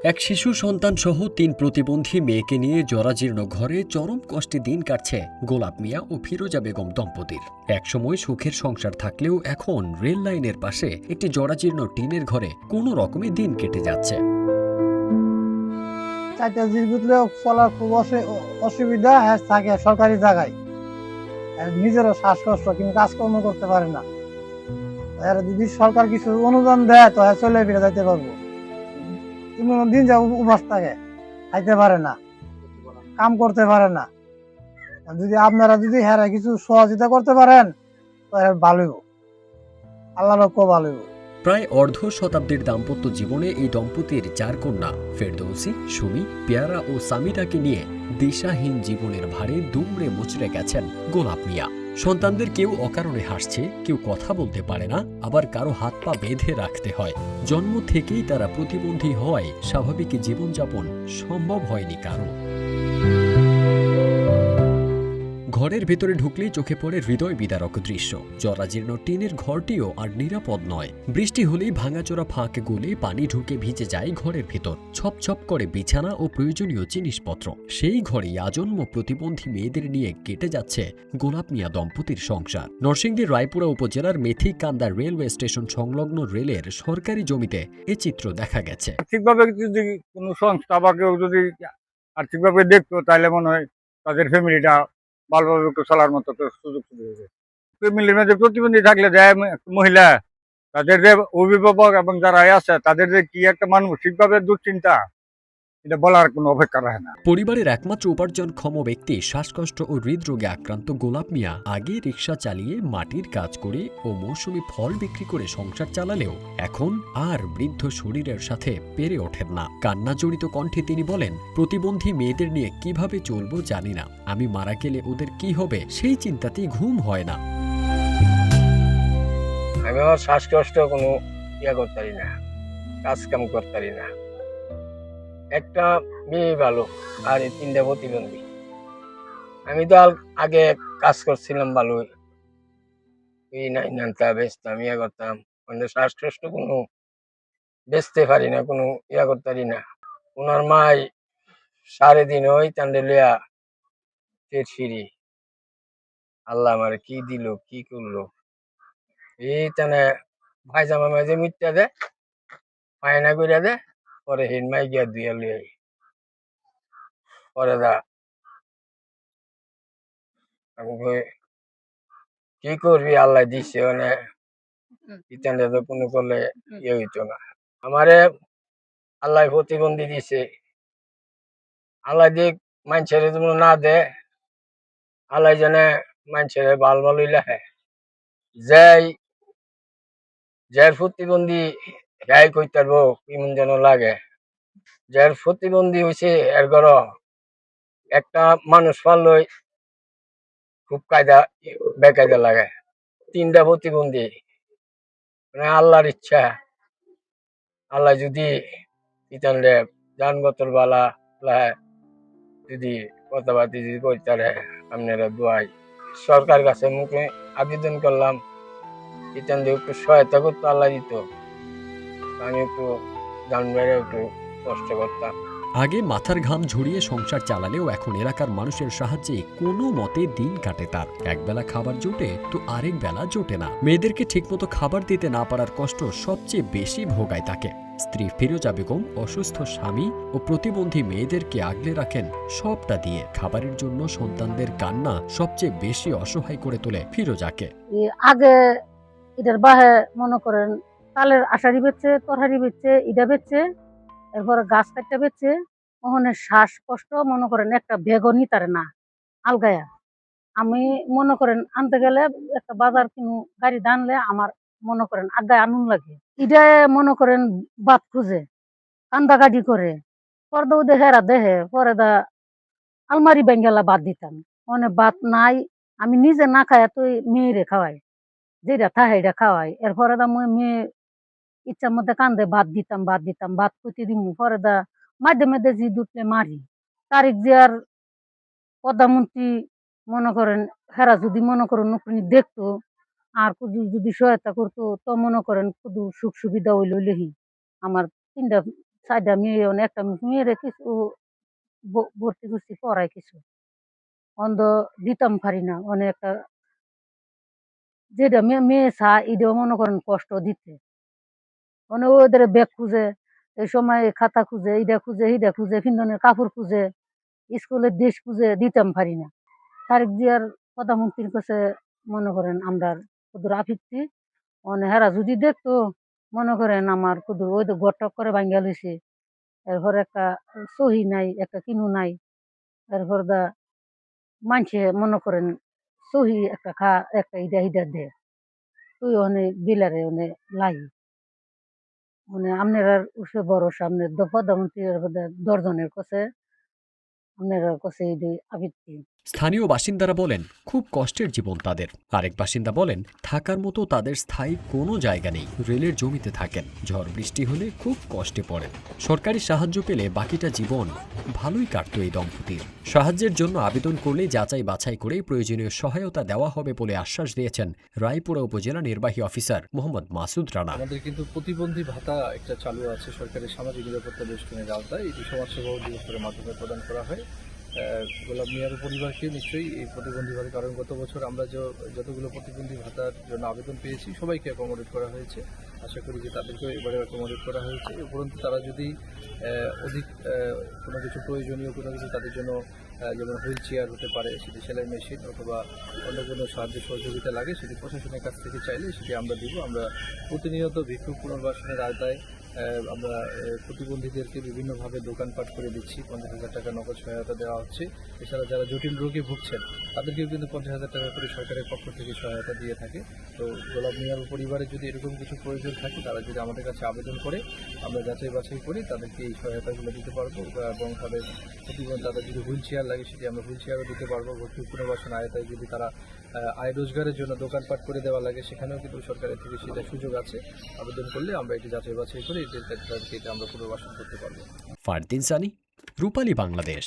এক শিশু সন্তান সহ ৩ প্রতিবন্ধী মেয়েকে নিয়ে জরাজীর্ণ ঘরে চরম কষ্টে দিন কাটছে গোলাপ মিয়া ও ফিরোজা বেগম দম্পতির। একসময় সুখের সংসার থাকলেও এখন রেল লাইনের পাশে একটি জরাজীর্ণ টিনের ঘরে কোনো রকমে দিন কেটে যাচ্ছে। চারটা জিনিস চলার খুব অসুবিধা থাকে সরকারি জায়গায়, নিজেরও শ্বাসকষ্ট কিন্তু কাজকর্ম করতে পারে না। যদি সরকার কিছু অনুদান দেয় তো চলে ফিরে যাইতে পারবো। দিন যা উপাস থাকে, খাইতে পারে না, কাম করতে পারে না। যদি আপনারা যদি হ্যাঁ কিছু সহযোগিতা করতে পারেন তো ভালোই, আল্লাহর খুব ভালোই। প্রায় অর্ধ শতাব্দীর দাম্পত্য জীবনে এই দম্পতির 4 কন্যা ফেরদৌসী, সুমি, পেয়ারা ও সামিরাকে নিয়ে দিশাহীন জীবনের ভারে দুমড়ে মুচড়ে গেছেন গোলাপ মিয়া। সন্তানদের কেউ অকারণে হাসছে, কেউ কথা বলতে পারে না, আবার কারো হাত পা বেঁধে রাখতে হয়। জন্ম থেকেই তারা প্রতিবন্ধী হওয়ায় স্বাভাবিক জীবনযাপন সম্ভব হয়নি কারো। ঘরের ভেতরে ঢুকলেই চোখে পড়ে হৃদয় বিদারক দৃশ্য। জরাজীর্ণ টিনের ঘরটিও আর নিরাপদ নয়। বৃষ্টি হলেই ভাঙাচোরা ফাঁক গলে পানি ঢুকে ভিজে যায় ঘরের ভেতর। ছপ করে বিছানা ও প্রয়োজনীয় জিনিসপত্র। সেই ঘরেই আজন্ম প্রতিবন্ধী মেয়েদের নিয়ে কেটে যাচ্ছে গোলাপ মিয়া দম্পতির সংসার। নরসিংদীর রায়পুরা উপজেলার মেথিকান্দা রেলওয়ে স্টেশন সংলগ্ন রেলের সরকারি জমিতে এ চিত্র দেখা গেছে। আর্থিকভাবে যদি কোনো সংস্থা বা কেউ যদি আর্থিকভাবে দেখতো তাহলে মনে হয় তাদের ফ্যামিলিটা ভালোভাবে একটু চলার মতো একটা সুযোগ সুবিধা। ফ্যামিলির মধ্যে প্রতিবন্ধী থাকলে যায় মহিলা, তাদের যে অভিভাবক এবং যারা আছে তাদের যে কি একটা মানসিকভাবে দুশ্চিন্তা, এটা বলার কোনো অপেক্ষা রাখে না। পরিবারের একমাত্র উপার্জনক্ষম ব্যক্তি শ্বাসকষ্ট ও হৃদরোগে আক্রান্ত গোলাপ মিয়া আগে রিকশা চালিয়ে মাটির কাজ করে ও মৌসুমি ফল বিক্রি করে সংসার চালালেও এখন আর বৃদ্ধ শরীরের সাথে পেরে ওঠেন না। কান্না জড়িত কণ্ঠে তিনি বলেন, প্রতিবন্ধী মেয়েদের নিয়ে কিভাবে চলবো জানি না, আমি মারা গেলে ওদের কি হবে সেই চিন্তাতেই ঘুম হয় না। আমি আমার শ্বাসকষ্ট কোনো করতে পারি না, কাজ কাম করতে পারি না। একটা মেয়ে ভালো, আর এই 3টা প্রতিবন্ধী। আমি তো আগে কাজ করছিলাম ভালোই, বেচতাম, করতাম। শ্বাসকষ্ট কোনো বেচতে পারি না, কোনো করতে পারি না। ওনার মাই 3.5 ওই তান্ডেলিয়া সিঁড়ি, আল্লাহ আমার কি দিল কি করলো। এই টানে ভাইজামা মাঝে মিটটা দে, পায়না করে দে, পরে হিনমাই গিয়া দুইয়া লুই পরে দা কি করবি, আল্লাহ দিচ্ছে মানে ইতানে তো কোনো করলে হইতো না। আমারে আল্লাহ প্রতিবন্ধী দিছে, আল্লাহ দিক মানুষের না দে, আল্লাহ জানে মানুষের ভালো লেখে। যাই যার প্রতিবন্ধী যাই কইতে পারবো কেমন যেন লাগে। যার প্রতিবন্ধী হয়েছে এর ঘর একটা মানুষ পারলই খুব কায়দা বেকায়দা লাগে। 3টা প্রতিবন্ধী, মানে আল্লাহর ইচ্ছা, আল্লাহ যদি ইতানলে যানগতর বালা যদি কথাবার্তি যদি করতে আপনারা দোয়াই সরকার কাছে মুখে আবেদন করলাম, ইতান দিয়ে একটু সহায়তা করতো, আল্লাহ দিত, আমি একটু জানবারে একটু কষ্ট করতাম। আগে মাথার ঘাম ঝরিয়ে সংসার চালালেও এখন এলাকার মানুষের সাহায্যে কোনো মতে দিন কাটে তার। একবেলা খাবার জোটে তো আরেক বেলা জোটে না। মেয়েদেরকে ঠিকমতো খাবার দিতে না পারার কষ্ট সবচেয়ে বেশি ভোগায় তাকে। স্ত্রী ফিরোজা বেগম অসুস্থ স্বামী ও প্রতিবন্ধী মেয়েদেরকে আগলে রাখেন সবটা দিয়ে। খাবারের জন্য সন্তানদের কান্না সবচেয়ে বেশি অসহায় করে তোলে ফিরোজাকে। আগে এটার বাহে মনে করেন তালের আষাঢ়ি বেচছে, তরহারি বেচছে, ইটা বেচছে, এরপরে গাছ কাটতে বেচছে। ওখানে শ্বাসকষ্ট মনে করেন একটা বেগও নিতারে না আলগায়া। আমি মনে করেন আনতে গেলে একটা বাজার কিনু গাড়ি দানলে আমার মনে করেন আগায় আনুন লাগে। ইটা মনে করেন বাদ খুঁজে কান্দা গাড়ি করে পর্দাও দেহেরা দেহে পরে দা আলমারি বেঙ্গেলা বাদ দিতাম। মানে বাদ নাই, আমি নিজে না খাই তুই মেয়েরে খাওয়াই, যেটা থাকে এটা খাওয়াই। এরপরে দা মুই মেয়ে ইচ্ছার মধ্যে কান্দে ভাত কুটি দিমু, পরে দা মাঝে মাঝে জি দুটলে মারি। তারিখ জিয়ার প্রধানমন্ত্রী মনে করেন হেরা যদি মনে করেন নকুনি দেখতো আর কুদু যদি সহায়তা করতো তো মনে করেন কুদু সুখ সুবিধা হইল লেহি আমার 3টা চারটা মেয়ে একটা মেয়েরে কিছু ভর্তি করছি পড়ায় কিছু অন্ধ দিতাম পারি না একটা যেটা মেয়ে চা এটাও মনে করেন কষ্ট দিতে ওদের ব্যাগ খুঁজে এই সময় খাতা খুঁজে এইটা খুঁজে ফিন্দনের কাপড় খুঁজে স্কুলের ড্রেস খুঁজে দিতাম পারি না তারেক জিয়ার প্রধানমন্ত্রীর কাছে মনে করেন আমরা কুদুর আফিত্তি হেরা যদি দেখতো মনে করেন আমার কুদুর ওই তো গটক করে ভাঙ্গা লইছে এরপর একটা সহি নাই একটা কিনু নাই এরপর দা মানছে মনে করেন সহি একটা একটা ইডা দে তুই অনেক বিলারে অনেক লাই আপনার উঠে বড় সামনে প্রধানমন্ত্রীর দর্জনের কাছে আপনার কাছে এই আবৃত্তি স্থানীয় বাসিন্দারা বলেন খুব কষ্টের জীবন তাদের। আরেক বাসিন্দা বলেন থাকার মতো তাদের স্থায়ী কোনো জায়গা নেই, রেলের জমিতে থাকেন, ঝড় বৃষ্টি হলে খুব কষ্টে পড়েন। সরকারি সাহায্য পেলে বাকিটা জীবন ভালোই কাটত এই দম্পতির। সাহায্যের জন্য আবেদন করলে যাচাই বাছাই করে প্রয়োজনীয় সহায়তা দেওয়া হবে বলে আশ্বাস দিয়েছেন রায়পুরা উপজেলা নির্বাহী অফিসার মোহাম্মদ মাসুদ রানা। আমাদের কিন্তু প্রতিবন্ধী ভাতা একটা চালু আছে সরকারি সামাজিক নিরাপত্তা বেষ্টনের আওতায়, এটি সমাজসেবা অধিদপ্তরের মাধ্যমে প্রদান করা হয়। গোলাপ মিয়ার পরিবারকে নিশ্চয়ই এই প্রতিবন্ধী ভাতা, কারণ গত বছর আমরা যতগুলো প্রতিবন্ধী ভাতার জন্য আবেদন পেয়েছি সবাইকে অ্যাকোমোডেট করা হয়েছে। আশা করি যে তাদেরকেও এবারে অ্যাকোমোডেট করা হয়েছে। উপরন্তু তারা যদি অধিক কোনো কিছু প্রয়োজনীয় কোনো কিছু তাদের জন্য যেমন হুইল চেয়ার হতে পারে, সেটি সেলাই মেশিন অথবা অন্য কোনো সাহায্য সহযোগিতা লাগে, সেটি প্রশাসনের কাছ থেকে চাইলে সেটি আমরা দিব। আমরা প্রতিনিয়ত ভিক্ষুক পুনর্বাসনের আওতায় আমরা প্রতিবন্ধীদেরকে বিভিন্নভাবে দোকানপাট করে দিচ্ছি, 50,000 টাকা নগদ সহায়তা দেওয়া হচ্ছে। এছাড়া যারা জটিল রোগে ভুগছেন তাদেরকেও কিন্তু 50,000 টাকা করে সরকারের পক্ষ থেকে সহায়তা দিয়ে থাকে। তো গোলাপ মিয়ার পরিবারের যদি এরকম কিছু প্রয়োজন থাকে, তারা যদি আমাদের কাছে আবেদন করে, আমরা যাচাই বাছাই করে তাদেরকে এই সহায়তাগুলো দিতে পারবো। এবং তাদের যদি হুইল চেয়ার লাগে সেটি আমরা হুইল চেয়ারও দিতে পারবো। ভর্তি পুনর্বাসন আয়তায় যদি তারা আয় রোজগারের জন্য দোকানপাট করে দেওয়া লাগে, সেখানেও কিন্তু সরকারের থেকে সেটা সুযোগ আছে। আবেদন করলে আমরা এটি যাচাই বাছাই করে এটা আমরা পুনর্বাসন করতে পারবো। ফারদিন সানি, রূপালী বাংলাদেশ।